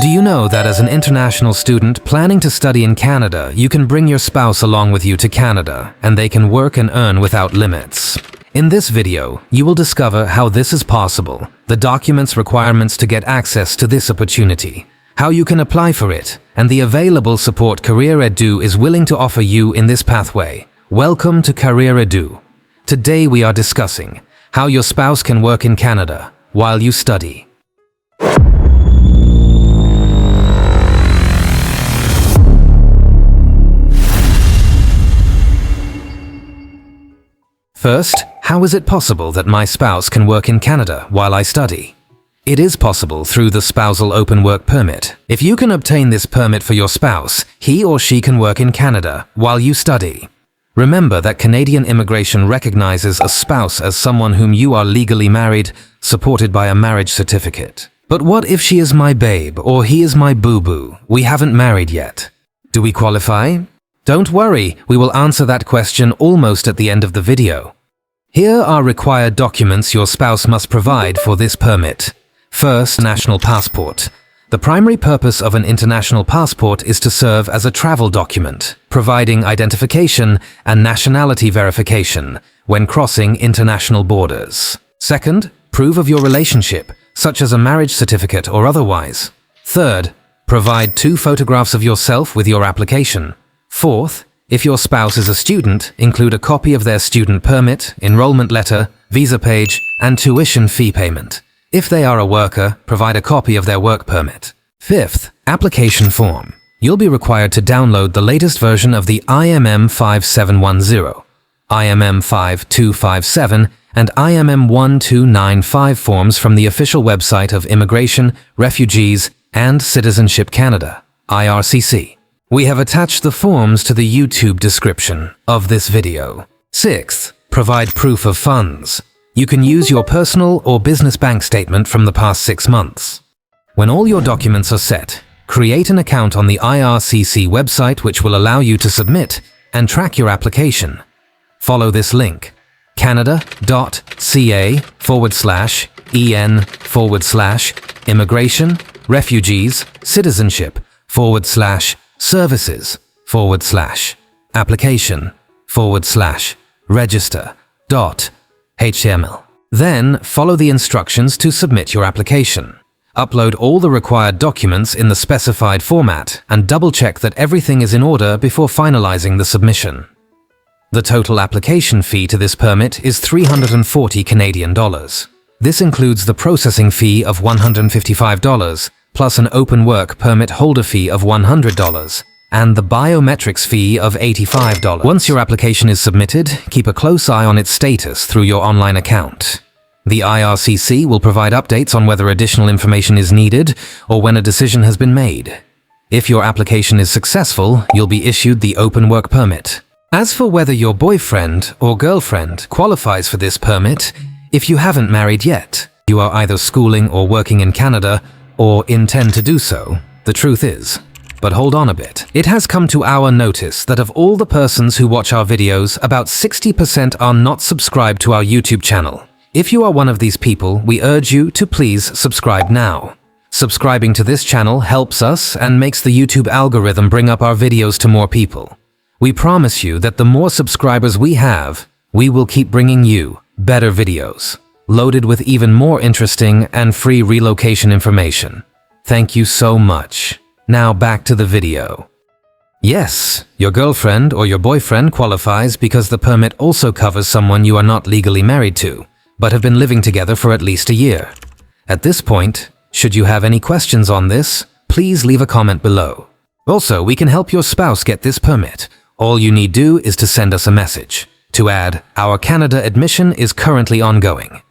Do you know that as an international student planning to study in Canada, you can bring your spouse along with you to Canada, and they can work and earn without limits? In this video, you will discover how this is possible, the documents requirements to get access to this opportunity, how you can apply for it, and the available support CareerEdu is willing to offer you in this pathway. Welcome to CareerEdu. Today we are discussing how your spouse can work in Canada while you study. First, how is it possible that my spouse can work in Canada while I study? It is possible through the Spousal Open Work Permit. If you can obtain this permit for your spouse, he or she can work in Canada while you study. Remember that Canadian immigration recognizes a spouse as someone whom you are legally married, supported by a marriage certificate. But what if she is my babe or he is my boo-boo? We haven't married yet. Do we qualify? Don't worry, we will answer that question almost at the end of the video. Here are required documents your spouse must provide for this permit. First, national passport. The primary purpose of an international passport is to serve as a travel document, providing identification and nationality verification when crossing international borders. Second, proof of your relationship, such as a marriage certificate or otherwise. Third, provide 2 photographs of yourself with your application. Fourth, if your spouse is a student, include a copy of their student permit, enrollment letter, visa page, and tuition fee payment. If they are a worker, provide a copy of their work permit. Fifth, application form. You'll be required to download the latest version of the IMM 5710, IMM 5257, and IMM 1295 forms from the official website of Immigration, Refugees, and Citizenship Canada, IRCC. We have attached the forms to the YouTube description of this video. Sixth, provide proof of funds. You can use your personal or business bank statement from the past 6 months. When all your documents are set, create an account on the IRCC website which will allow you to submit and track your application. Follow this link, canada.ca/en/immigration, refugees, citizenship, /services, application, register, HTML. Then follow the instructions to submit your application. Upload all the required documents in the specified format and double-check that everything is in order before finalizing the submission. The total application fee to this permit is $340 Canadian. This includes the processing fee of $155, plus an open work permit holder fee of $100, and the biometrics fee of $85. Once your application is submitted, keep a close eye on its status through your online account. The IRCC will provide updates on whether additional information is needed or when a decision has been made. If your application is successful, you'll be issued the open work permit. As for whether your boyfriend or girlfriend qualifies for this permit, if you haven't married yet, you are either schooling or working in Canada, or intend to do so, the truth is. But hold on a bit. It has come to our notice that of all the persons who watch our videos, about 60% are not subscribed to our YouTube channel. If you are one of these people, we urge you to please subscribe now. Subscribing to this channel helps us and makes the YouTube algorithm bring up our videos to more people. We promise you that the more subscribers we have, we will keep bringing you better videos, loaded with even more interesting and free relocation information. Thank you so much. Now back to the video. Yes, your girlfriend or your boyfriend qualifies because the permit also covers someone you are not legally married to, but have been living together for at least a year. At this point, should you have any questions on this, please leave a comment below. Also, we can help your spouse get this permit. All you need do is to send us a message. To add, our Canada admission is currently ongoing.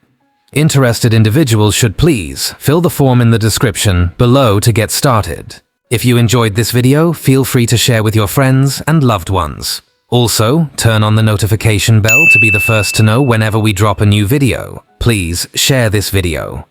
Interested individuals should please fill the form in the description below to get started. If you enjoyed this video, feel free to share with your friends and loved ones. Also, turn on the notification bell to be the first to know whenever we drop a new video. Please share this video.